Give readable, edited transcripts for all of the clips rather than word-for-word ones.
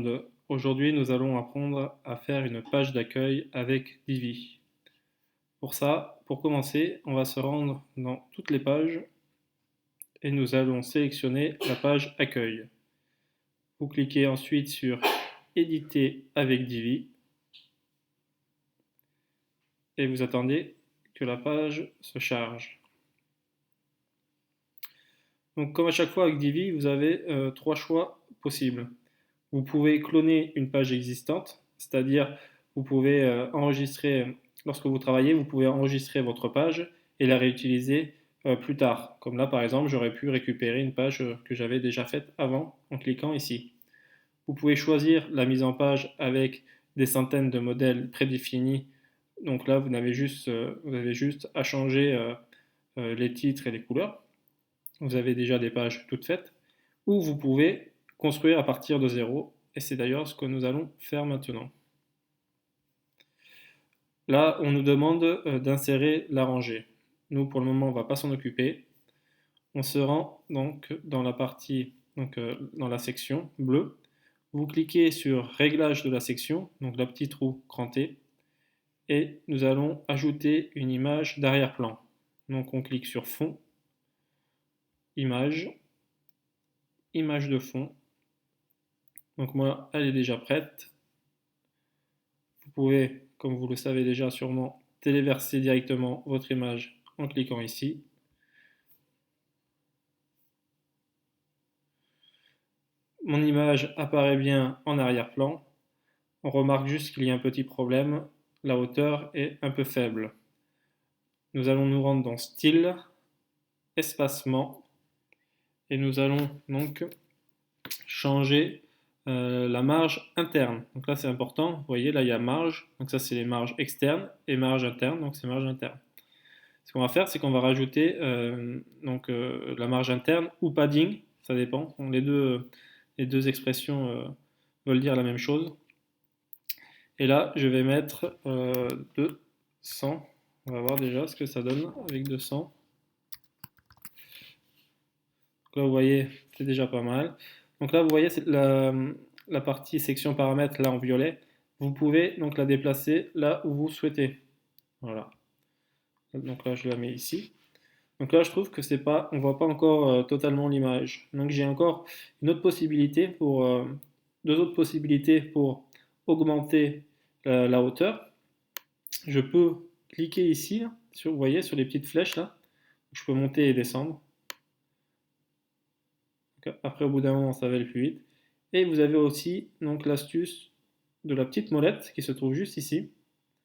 monde. Aujourd'hui, nous allons apprendre à faire une page d'accueil avec Divi. Pour ça, pour commencer, on va se rendre dans toutes les pages et nous allons sélectionner la page accueil. Vous cliquez ensuite sur Éditer avec Divi et vous attendez que la page se charge. Donc, comme à chaque fois avec Divi, vous avez trois choix possibles. Vous pouvez cloner une page existante, c'est-à-dire vous pouvez enregistrer, lorsque vous travaillez, vous pouvez enregistrer votre page et la réutiliser plus tard. Comme là, par exemple, j'aurais pu récupérer une page que j'avais déjà faite avant en cliquant ici. Vous pouvez choisir la mise en page avec des centaines de modèles prédéfinis. Donc là, vous avez juste à changer les titres et les couleurs. Vous avez déjà des pages toutes faites. Ou vous pouvez construire à partir de zéro. Et c'est d'ailleurs ce que nous allons faire maintenant. Là, on nous demande d'insérer la rangée. Nous, pour le moment, on ne va pas s'en occuper. On se rend donc dans la partie, dans la section bleue. Vous cliquez sur Réglage de la section, donc la petite roue crantée, et nous allons ajouter une image d'arrière-plan. Donc on clique sur Fond, Image, Image de fond. Donc moi, elle est déjà prête. Vous pouvez, comme vous le savez déjà sûrement, téléverser directement votre image en cliquant ici. Mon image apparaît bien en arrière-plan. On remarque juste qu'il y a un petit problème, la hauteur est un peu faible. Nous allons nous rendre dans Style, Espacement, et nous allons donc changer la marge interne. Donc là c'est important, vous voyez là il y a marge, donc ça c'est les marges externes, et marge interne, donc c'est marge interne. Ce qu'on va faire, c'est qu'on va rajouter la marge interne ou padding, ça dépend. Les deux expressions veulent dire la même chose. Et là, je vais mettre 200. On va voir déjà ce que ça donne avec 200. Donc là, vous voyez, c'est déjà pas mal. Donc là, vous voyez la partie section paramètres là en violet. Vous pouvez donc la déplacer là où vous souhaitez. Voilà. Donc là, je la mets ici. Donc là, je trouve que c'est pas, on voit pas encore totalement l'image. Donc j'ai encore une autre possibilité deux autres possibilités pour augmenter la hauteur. Je peux cliquer ici, vous voyez, sur les petites flèches là. Je peux monter et descendre. Donc, après, au bout d'un moment, ça va aller plus vite. Et vous avez aussi donc l'astuce de la petite molette qui se trouve juste ici.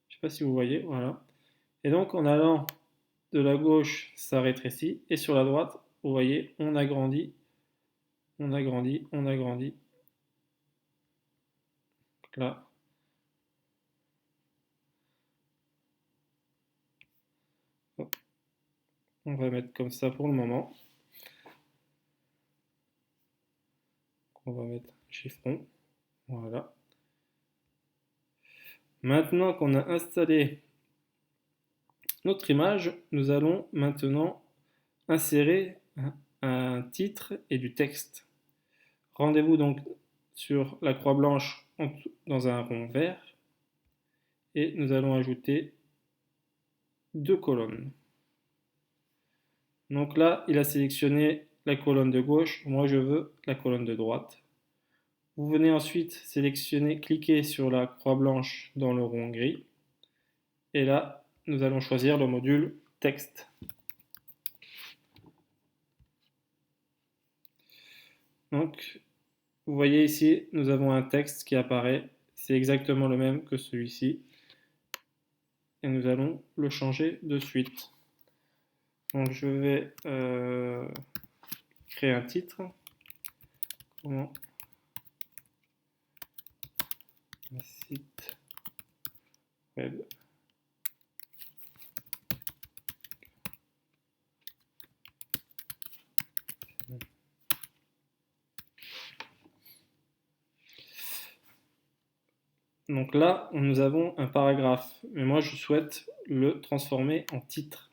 Je ne sais pas si vous voyez, voilà. Et donc en allant de la gauche, ça rétrécit, et sur la droite, vous voyez, on agrandit, on agrandit, on agrandit. Donc là, hop, on va mettre comme ça pour le moment. On va mettre chiffron, voilà. Maintenant qu'on a installé notre image, nous allons maintenant insérer un titre et du texte. Rendez-vous donc sur la croix blanche dans un rond vert et nous allons ajouter deux colonnes. Donc là, il a sélectionné la colonne de gauche, moi je veux la colonne de droite. Vous venez ensuite sélectionner, cliquer sur la croix blanche dans le rond gris et là, nous allons choisir le module texte. Donc, vous voyez ici, nous avons un texte qui apparaît, c'est exactement le même que celui-ci. Et nous allons le changer de suite. Donc je vais créer un titre. Comment un site web. Donc là, nous avons un paragraphe, mais moi je souhaite le transformer en titre.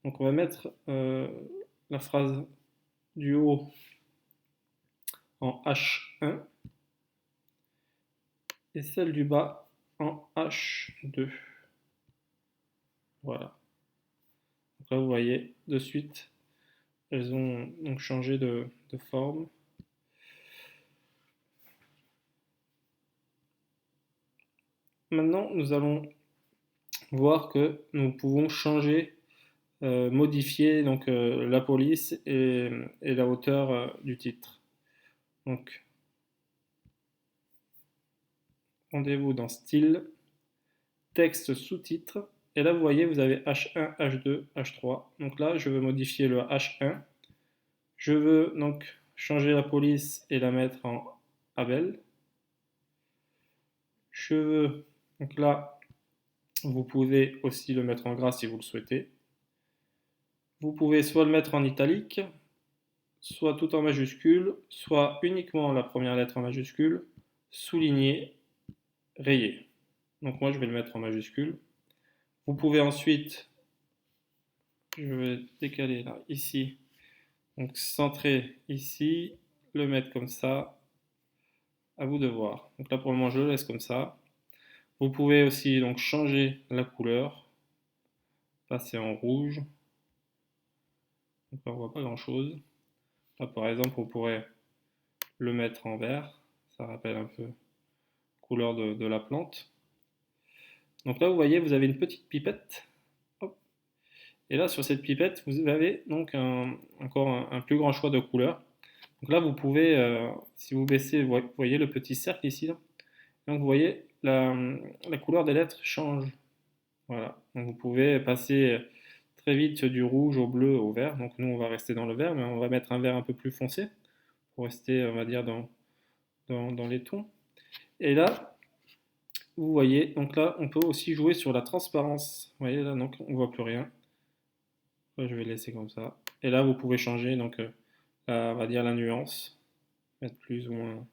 Donc on va mettre la phrase du haut en H1 et celle du bas en H2. Voilà. Donc là, vous voyez de suite, elles ont donc changé de forme. Maintenant, nous allons voir que nous pouvons changer, modifier donc la police et la hauteur du titre. Donc, rendez-vous dans Style, texte sous-titre. Et là, vous voyez, vous avez H1, H2, H3. Donc là, je veux modifier le H1. Je veux donc changer la police et la mettre en Abel. Je veux, donc là, vous pouvez aussi le mettre en gras si vous le souhaitez. Vous pouvez soit le mettre en italique, soit tout en majuscule, soit uniquement la première lettre en majuscule, souligné, rayé. Donc moi, je vais le mettre en majuscule. Vous pouvez ensuite, je vais décaler là, ici, donc centrer ici, le mettre comme ça, à vous de voir. Donc là pour le moment je le laisse comme ça. Vous pouvez aussi donc changer la couleur, passer en rouge. Donc là on voit pas grand chose. Là par exemple on pourrait le mettre en vert, ça rappelle un peu la couleur de la plante. Donc là vous voyez vous avez une petite pipette. Hop. Et là sur cette pipette vous avez donc encore un plus grand choix de couleurs. Donc là, vous pouvez, si vous baissez, vous voyez le petit cercle ici, là. Donc vous voyez, la couleur des lettres change. Voilà. Donc vous pouvez passer très vite du rouge au bleu au vert. Donc nous, on va rester dans le vert, mais on va mettre un vert un peu plus foncé pour rester, on va dire, dans les tons. Et là, vous voyez, donc là, on peut aussi jouer sur la transparence. Vous voyez, là, donc on voit plus rien. Là, je vais laisser comme ça. Et là, vous pouvez changer, donc, on va dire la nuance, mettre plus ou moins.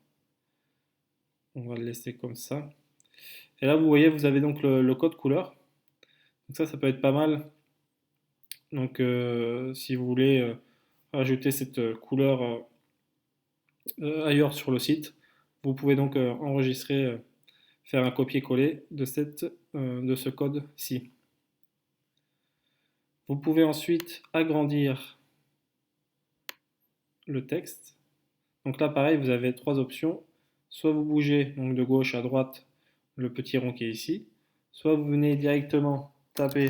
On va le laisser comme ça. Et là, vous voyez, vous avez donc le code couleur. Donc ça peut être pas mal. Donc, si vous voulez rajouter cette couleur ailleurs sur le site, vous pouvez donc enregistrer, faire un copier-coller de ce code-ci. Vous pouvez ensuite agrandir le texte. Donc là, pareil, vous avez trois options. Soit vous bougez donc de gauche à droite le petit rond qui est ici, soit vous venez directement taper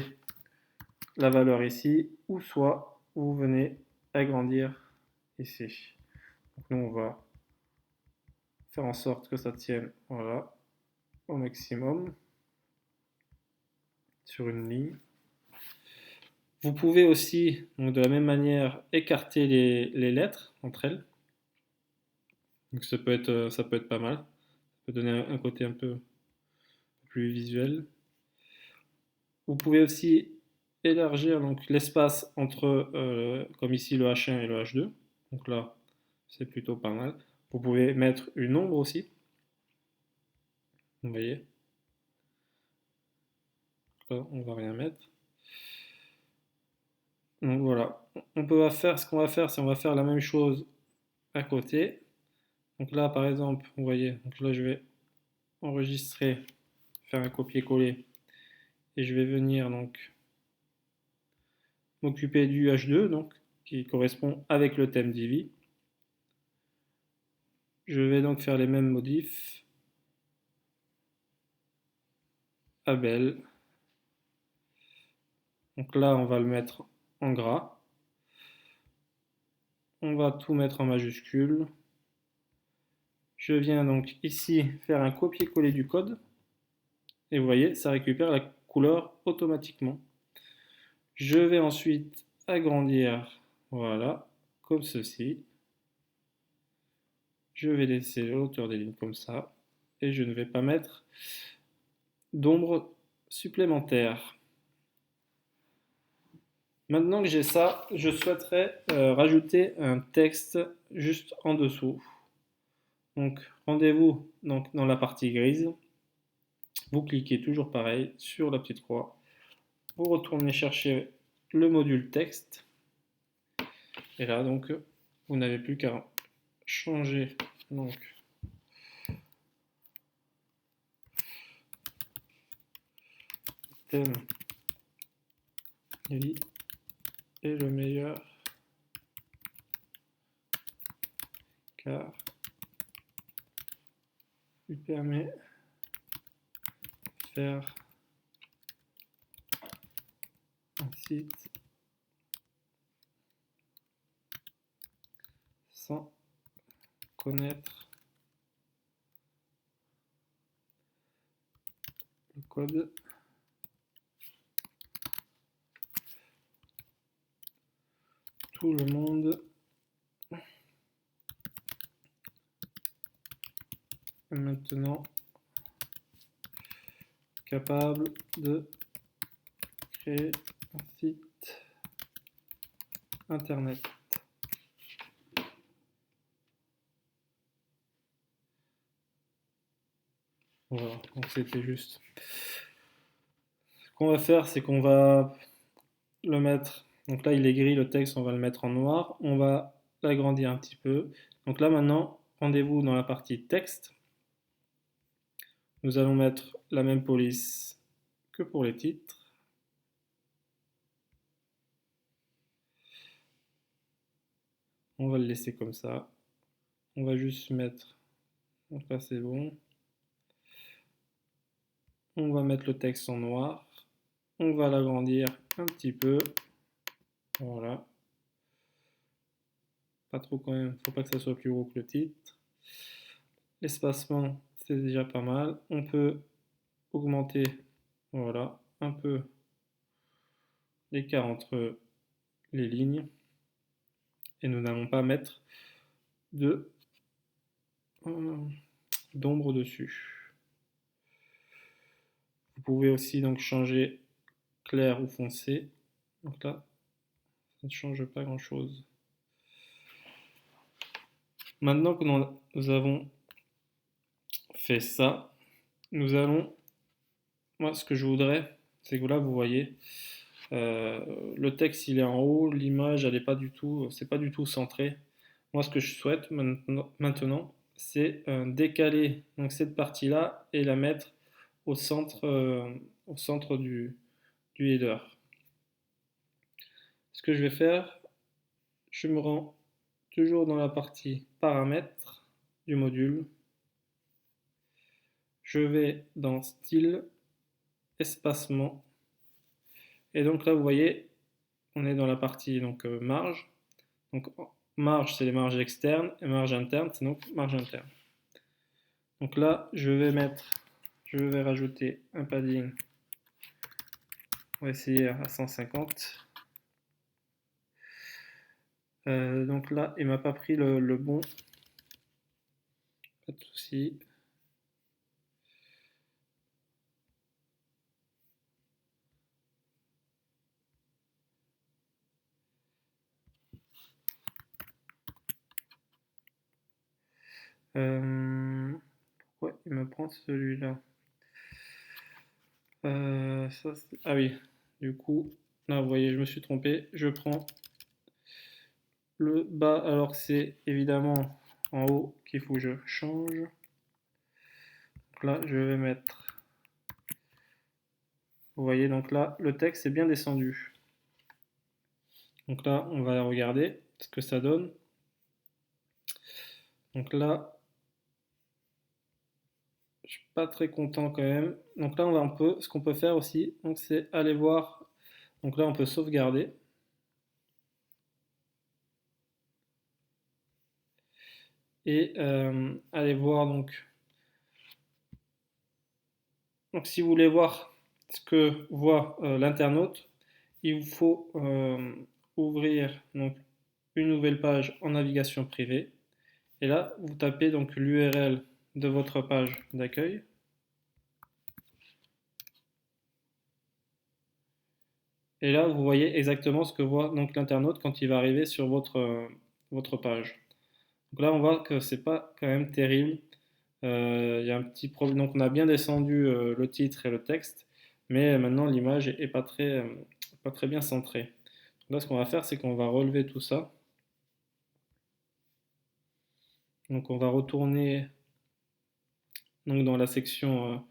la valeur ici, ou soit vous venez agrandir ici. Donc nous, on va faire en sorte que ça tienne, voilà, au maximum sur une ligne. Vous pouvez aussi, donc de la même manière, écarter les lettres entre elles. Donc ça peut être pas mal. Ça peut donner un côté un peu plus visuel. Vous pouvez aussi élargir donc l'espace entre, comme ici, le H1 et le H2. Donc là, c'est plutôt pas mal. Vous pouvez mettre une ombre aussi. Vous voyez. Là, on va rien mettre. Donc voilà. Ce qu'on va faire, c'est on va faire la même chose à côté. Donc là, par exemple, vous voyez, donc là, je vais enregistrer, faire un copier-coller, et je vais venir donc m'occuper du H2, donc qui correspond avec le thème Divi. Je vais donc faire les mêmes modifs. Abel. Donc là, on va le mettre en gras. On va tout mettre en majuscule. Je viens donc ici faire un copier-coller du code. Et vous voyez, ça récupère la couleur automatiquement. Je vais ensuite agrandir, voilà, comme ceci. Je vais laisser la hauteur des lignes comme ça. Et je ne vais pas mettre d'ombre supplémentaire. Maintenant que j'ai ça, je souhaiterais rajouter un texte juste en dessous. Donc rendez-vous dans la partie grise. Vous cliquez toujours pareil sur la petite croix. Vous retournez chercher le module texte. Et là donc vous n'avez plus qu'à changer donc système vie est le meilleur car il permet de faire un site sans connaître le code. Tout le monde est maintenant capable de créer un site internet. Voilà, donc c'était juste. Ce qu'on va faire, c'est qu'on va le mettre. Donc là, il est gris, le texte, on va le mettre en noir. On va l'agrandir un petit peu. Donc là, maintenant, rendez-vous dans la partie texte. Nous allons mettre la même police que pour les titres. On va le laisser comme ça. On va juste mettre. Donc là, c'est bon. On va mettre le texte en noir. On va l'agrandir un petit peu. Voilà. Pas trop quand même. Faut pas que ça soit plus gros que le titre. L'espacement, c'est déjà pas mal. On peut augmenter, voilà, un peu l'écart entre les lignes. Et nous n'allons pas mettre de d'ombre dessus. Vous pouvez aussi donc changer clair ou foncé. Donc là, ça ne change pas grand chose. Maintenant que nous avons fait ça, nous allons, moi ce que je voudrais, c'est que là vous voyez, le texte il est en haut, l'image elle est pas du tout, c'est pas du tout centré. Moi ce que je souhaite maintenant c'est décaler donc cette partie là et la mettre au centre du header. Ce que je vais faire, je me rends toujours dans la partie paramètres du module. Je vais dans style, espacement. Et donc là, vous voyez, on est dans la partie donc, marge. Donc marge, c'est les marges externes, et marge interne, c'est donc marge interne. Donc là, je vais rajouter un padding. On va essayer à 150. Donc là, il m'a pas pris le bon. Pas de souci. Pourquoi il me prend celui-là? Ah oui, du coup, là vous voyez, je me suis trompé. Je prends le bas alors que c'est évidemment en haut qu'il faut que je change. Donc là, je vais mettre. Vous voyez, donc là, le texte est bien descendu. Donc là, on va regarder ce que ça donne. Donc là, je suis pas très content quand même. Donc là, ce qu'on peut faire aussi, donc c'est aller voir. Donc là, on peut sauvegarder. Et aller voir donc si vous voulez voir ce que voit l'internaute, il vous faut ouvrir donc une nouvelle page en navigation privée. Et là, vous tapez donc l'URL de votre page d'accueil. Et là, vous voyez exactement ce que voit donc l'internaute quand il va arriver sur votre page. Donc là, on voit que c'est pas quand même terrible. Il y a un petit problème. Donc on a bien descendu le titre et le texte, mais maintenant l'image est pas très bien centrée. Là, ce qu'on va faire, c'est qu'on va relever tout ça. Donc on va retourner donc, dans la section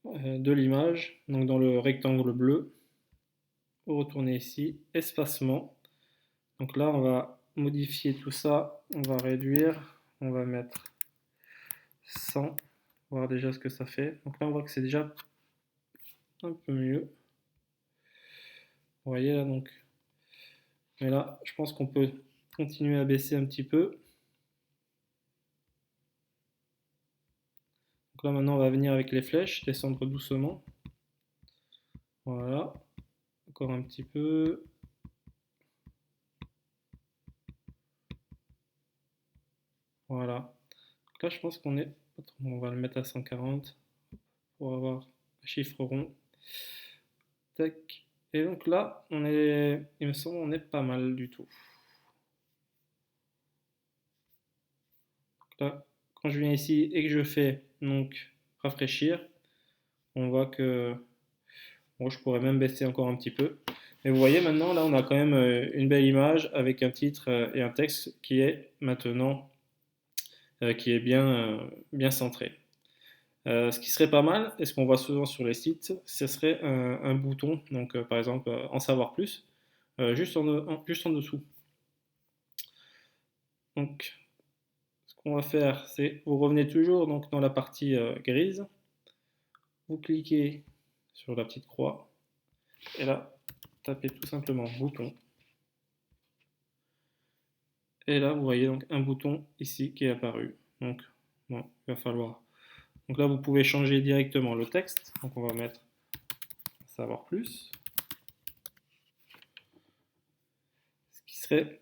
de l'image, donc dans le rectangle bleu. Vous retournez ici, espacement. Donc là, on va modifier tout ça, on va réduire, on va mettre 100, voir déjà ce que ça fait. Donc là, on voit que c'est déjà un peu mieux. Vous voyez là, donc. Mais là, je pense qu'on peut continuer à baisser un petit peu. Donc là, maintenant, on va venir avec les flèches, descendre doucement. Voilà. Encore un petit peu. Voilà. Donc là, je pense qu'on est. On va le mettre à 140 pour avoir un chiffre rond. Tac. Et donc là, il me semble, on est pas mal du tout. Donc là, quand je viens ici et que je fais donc rafraîchir, on voit que bon, je pourrais même baisser encore un petit peu. Mais vous voyez maintenant, là, on a quand même une belle image avec un titre et un texte qui est maintenant qui est bien centré. Ce qui serait pas mal, et ce qu'on voit souvent sur les sites, ce serait un bouton, donc par exemple en savoir plus, juste en dessous. Donc ce qu'on va faire, c'est vous revenez toujours donc, dans la partie grise, vous cliquez sur la petite croix, et là, tapez tout simplement bouton. Et là, vous voyez donc un bouton ici qui est apparu. Donc, bon, il va falloir. Donc là, vous pouvez changer directement le texte. Donc on va mettre savoir plus. Ce qui serait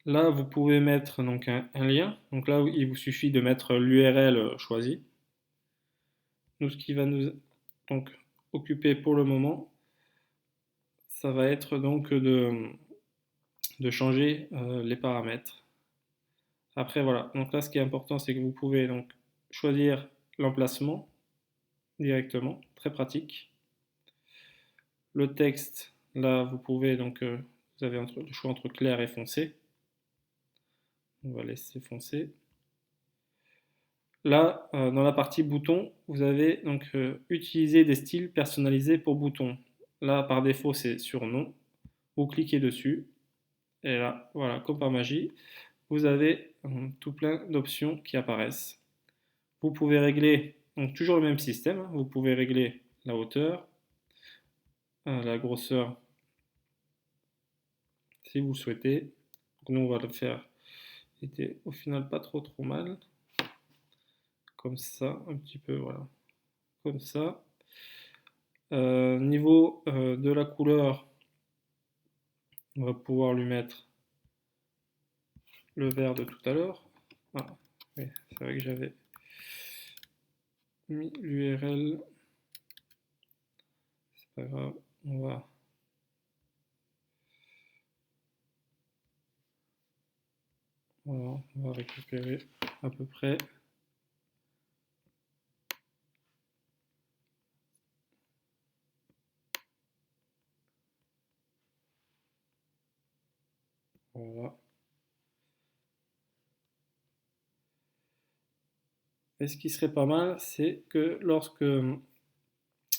là, vous pouvez mettre donc un lien. Donc là, il vous suffit de mettre l'URL choisi. Nous, ce qui va nous donc occuper pour le moment, ça va être donc de changer les paramètres. Après, voilà. Donc là, ce qui est important, c'est que vous pouvez donc choisir l'emplacement directement, très pratique. Le texte, là, vous pouvez donc, vous avez le choix entre clair et foncé. On va laisser foncé. Là, dans la partie bouton, vous avez donc utilisé des styles personnalisés pour boutons. Là, par défaut, c'est sur nom. Vous cliquez dessus. Et là, voilà, comme par magie, vous avez tout plein d'options qui apparaissent. Vous pouvez régler, donc toujours le même système, hein. Vous pouvez régler la hauteur, la grosseur si vous le souhaitez. Donc nous, on va le faire. C'était au final pas trop mal. Comme ça, un petit peu, voilà. Comme ça. Niveau de la couleur, on va pouvoir lui mettre le vert de tout à l'heure. Ah, oui, c'est vrai que j'avais mis l'URL. C'est pas grave, on va récupérer à peu près. Voilà. Et ce qui serait pas mal, c'est que lorsque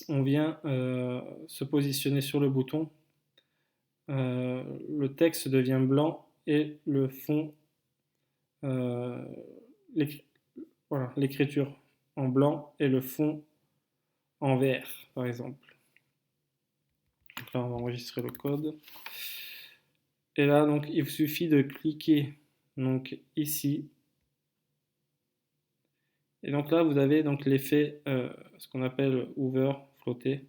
on vient se positionner sur le bouton, le texte devient blanc et le fond, euh, voilà, l'écriture en blanc et le fond en vert, par exemple. Donc là, on va enregistrer le code. Et là, donc, il vous suffit de cliquer donc, ici. Et donc là, vous avez donc l'effet, ce qu'on appelle hover, flotter.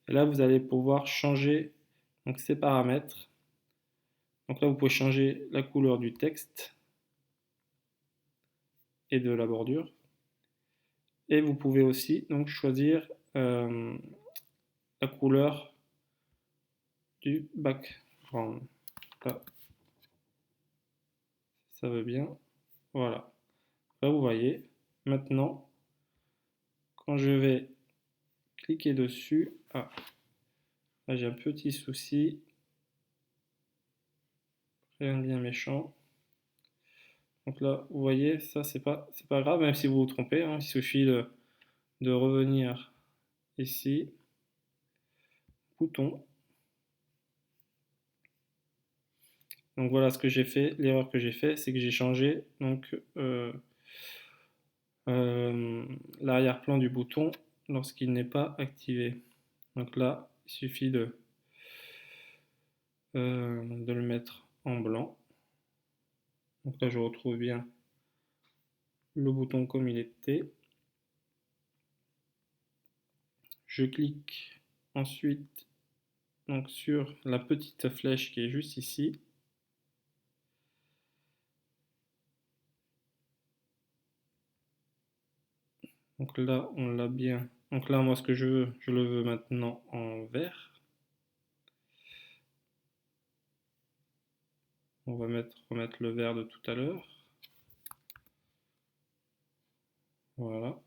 Et là, vous allez pouvoir changer donc, ces paramètres. Donc là, vous pouvez changer la couleur du texte et de la bordure. Et vous pouvez aussi donc choisir la couleur du background. Là, ça veut bien. Voilà. Là, vous voyez. Maintenant, quand je vais cliquer dessus, ah, là j'ai un petit souci. Rien de bien méchant. Donc là, vous voyez, ça c'est pas grave, même si vous vous trompez, hein, il suffit de revenir ici, bouton. Donc voilà ce que j'ai fait, l'erreur que j'ai fait, c'est que j'ai changé donc l'arrière-plan du bouton lorsqu'il n'est pas activé. Donc là, il suffit de le mettre en blanc. Donc là, je retrouve bien le bouton comme il était. Je clique ensuite donc, sur la petite flèche qui est juste ici. Donc là, on l'a bien. Donc là, moi, ce que je le veux maintenant en vert. On va remettre le vert de tout à l'heure. Voilà.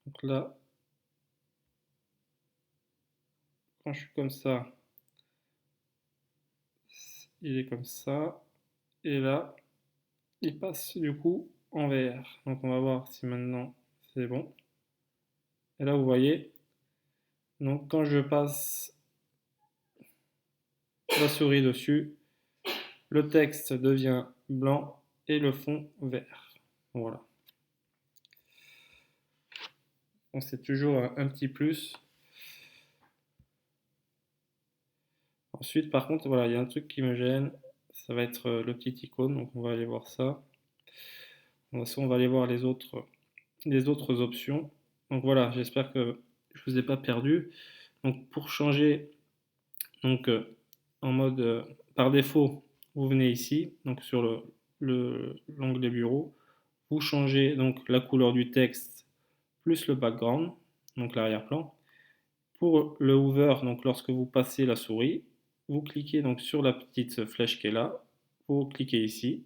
Donc là, quand je suis comme ça, il est comme ça. Et là, il passe du coup en vert. Donc on va voir si maintenant c'est bon. Et là, vous voyez, donc quand je passe la souris dessus, le texte devient blanc et le fond vert. Voilà. Donc c'est toujours un petit plus. Ensuite, par contre, voilà, il y a un truc qui me gêne. Ça va être le petit icône. Donc on va aller voir ça. On va aller voir les autres options. Donc voilà, j'espère que je ne vous ai pas perdu. Donc pour changer donc, en mode par défaut, vous venez ici, donc sur l'onglet bureau, vous changez donc la couleur du texte plus le background, donc l'arrière-plan. Pour le hover, donc lorsque vous passez la souris, vous cliquez donc sur la petite flèche qui est là, vous cliquez ici,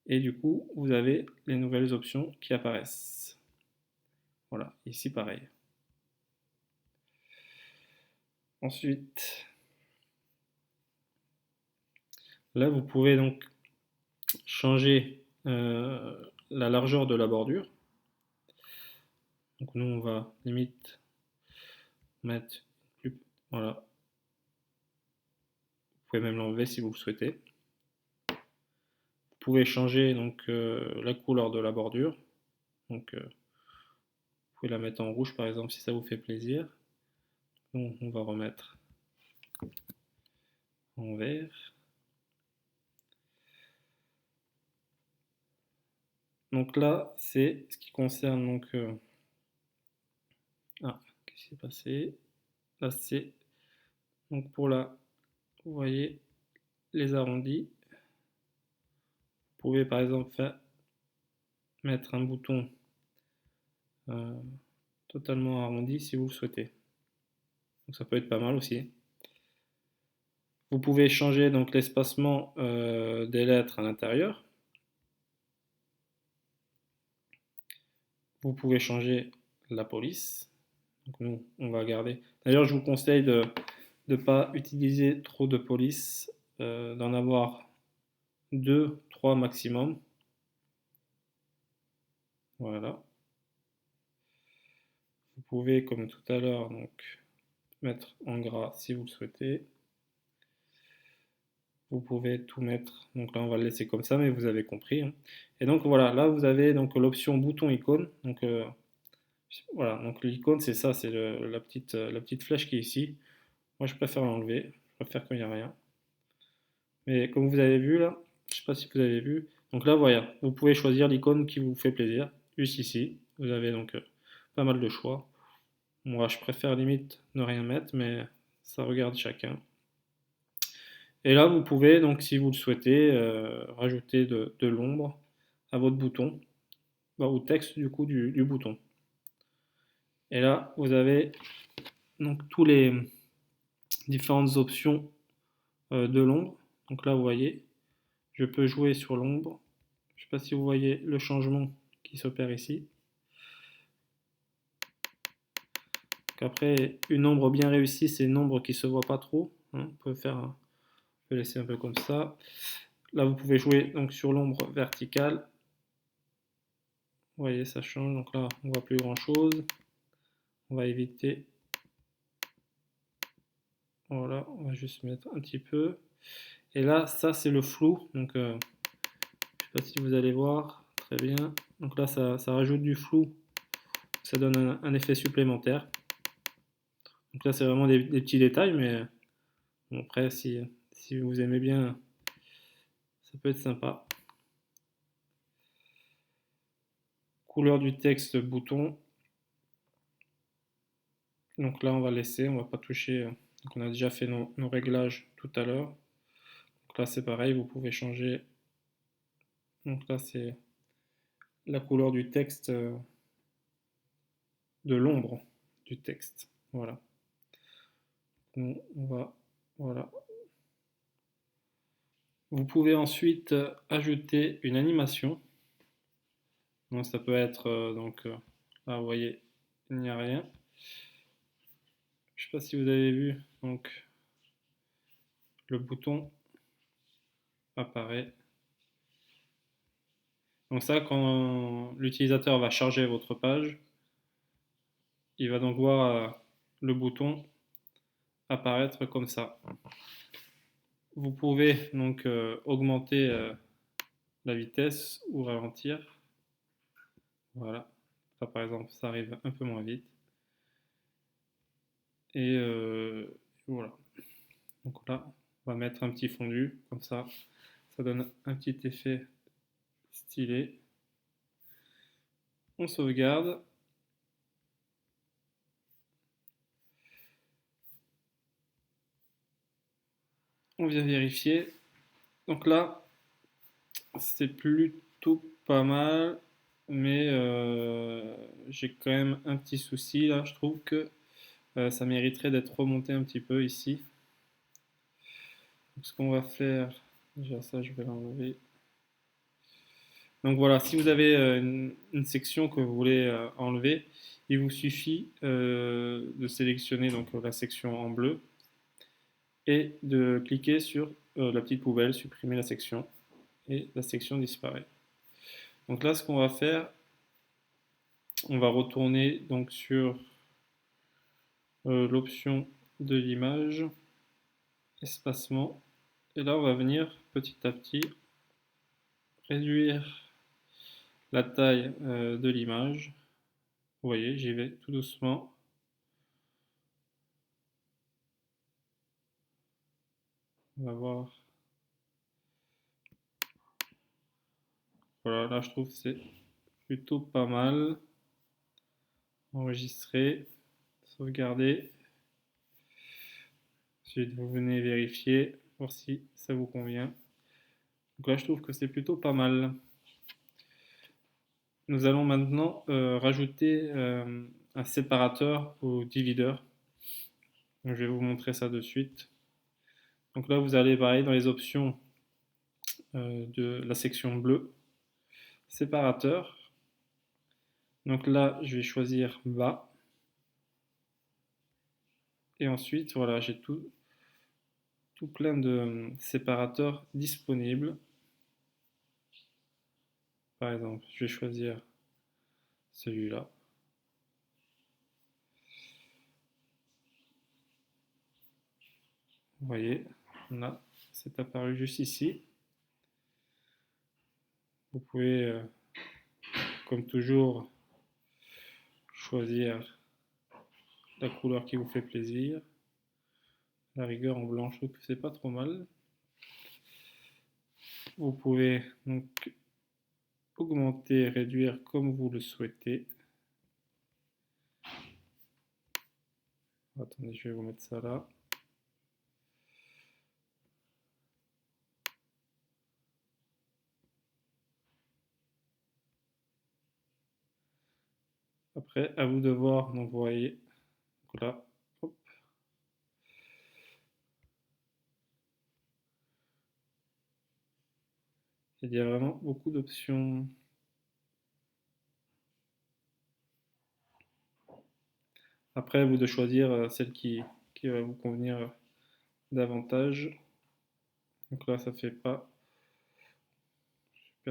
et du coup vous avez les nouvelles options qui apparaissent. Voilà, ici pareil. Ensuite, là vous pouvez donc changer la largeur de la bordure. Donc nous on va limite mettre plus, voilà. Vous pouvez même l'enlever si vous le souhaitez. Vous pouvez changer donc la couleur de la bordure. Donc vous pouvez la mettre en rouge par exemple si ça vous fait plaisir. Donc, on va remettre en vert. Donc là c'est ce qui concerne donc qu'est-ce qui s'est passé? Là c'est donc pour la, vous voyez les arrondis. Vous pouvez par exemple mettre un bouton totalement arrondi si vous le souhaitez. Donc ça peut être pas mal aussi. Vous pouvez changer donc l'espacement des lettres à l'intérieur. Vous pouvez changer la police. Donc nous, on va garder. D'ailleurs, je vous conseille de ne pas utiliser trop de police, d'en avoir 2, 3 maximum. Voilà. Vous pouvez, comme tout à l'heure, donc mettre en gras si vous le souhaitez. Vous pouvez tout mettre. Donc là, on va le laisser comme ça, mais vous avez compris. Hein. Et donc voilà, là vous avez donc l'option bouton icône. Donc voilà, donc l'icône c'est ça, c'est la petite flèche qui est ici. Moi je préfère l'enlever, je préfère qu'il n'y a rien. Mais comme vous avez vu là, je ne sais pas si vous avez vu, donc là voilà, vous pouvez choisir l'icône qui vous fait plaisir, juste ici. Vous avez donc pas mal de choix. Moi je préfère limite ne rien mettre, mais ça regarde chacun. Et là vous pouvez donc si vous le souhaitez rajouter de l'ombre à votre bouton, au texte du coup du bouton. Et là vous avez donc tous les différentes options de l'ombre. Donc là, vous voyez, je peux jouer sur l'ombre. Je ne sais pas si vous voyez le changement qui s'opère ici. Donc après, une ombre bien réussie, c'est une ombre qui ne se voit pas trop. Hein. On peut laisser un peu comme ça. Là, vous pouvez jouer donc sur l'ombre verticale. Vous voyez, ça change. Donc là, on voit plus grand chose. On va éviter. Voilà, on va juste mettre un petit peu. Et là, ça c'est le flou. Donc, je ne sais pas si vous allez voir. Très bien. Donc là, ça rajoute du flou. Ça donne un effet supplémentaire. Donc là, c'est vraiment des petits détails, mais bon, après, si vous aimez bien, ça peut être sympa. Couleur du texte, bouton. Donc là, on va laisser, on va pas toucher. Donc on a déjà fait nos réglages tout à l'heure. Donc là, c'est pareil, vous pouvez changer. Donc là, c'est la couleur du texte, de l'ombre du texte. Voilà. On va, voilà. Vous pouvez ensuite ajouter une animation. Donc ça peut être là, vous voyez, il n'y a rien. Je ne sais pas si vous avez vu, donc le bouton apparaît. Donc ça, quand l'utilisateur va charger votre page, il va donc voir le bouton apparaître comme ça. Vous pouvez donc augmenter la vitesse ou ralentir. Voilà. Là, par exemple, ça arrive un peu moins vite. Et voilà. Donc là, on va mettre un petit fondu, comme ça. Ça donne un petit effet stylé. On sauvegarde. On vient vérifier. Donc là, c'est plutôt pas mal, mais j'ai quand même un petit souci là. Je trouve que ça mériterait d'être remonté un petit peu ici. Donc, ce qu'on va faire, déjà ça, je vais l'enlever. Donc voilà, si vous avez une section que vous voulez enlever, il vous suffit de sélectionner donc la section en bleu et de cliquer sur la petite poubelle, supprimer la section, et la section disparaît. Donc là, ce qu'on va faire, on va retourner donc sur l'option de l'image, espacement, et là on va venir petit à petit réduire la taille de l'image. Vous voyez, j'y vais tout doucement. On va voir. Voilà, là je trouve que c'est plutôt pas mal. Enregistrer, sauvegarder. Ensuite, vous venez vérifier, voir si ça vous convient. Donc là, je trouve que c'est plutôt pas mal. Nous allons maintenant rajouter un séparateur au divideur. Donc, je vais vous montrer ça de suite. Donc là, vous allez pareil dans les options de la section bleue, séparateur. Donc là, je vais choisir bas. Et ensuite, voilà, j'ai tout plein de séparateurs disponibles. Par exemple, je vais choisir celui-là. Vous voyez, là, c'est apparu juste ici. Vous pouvez, comme toujours, choisir la couleur qui vous fait plaisir. La rigueur en blanc, je trouve que c'est pas trop mal. Vous pouvez donc augmenter, réduire comme vous le souhaitez. Attendez, je vais vous mettre ça là. Après, à vous de voir, donc vous voyez, donc là, hop. Il y a vraiment beaucoup d'options. Après, à vous de choisir celle qui va vous convenir davantage. Donc là, ça fait pas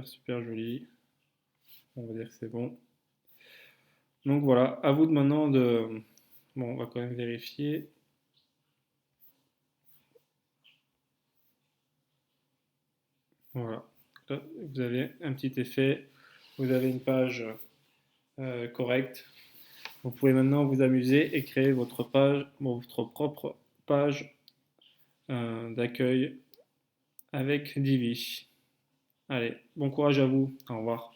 super joli. On va dire que c'est bon. Donc voilà, à vous de maintenant de... Bon, on va quand même vérifier. Voilà. Là, vous avez un petit effet. Vous avez une page correcte. Vous pouvez maintenant vous amuser et créer votre page, votre propre page d'accueil avec Divi. Allez, bon courage à vous. Au revoir.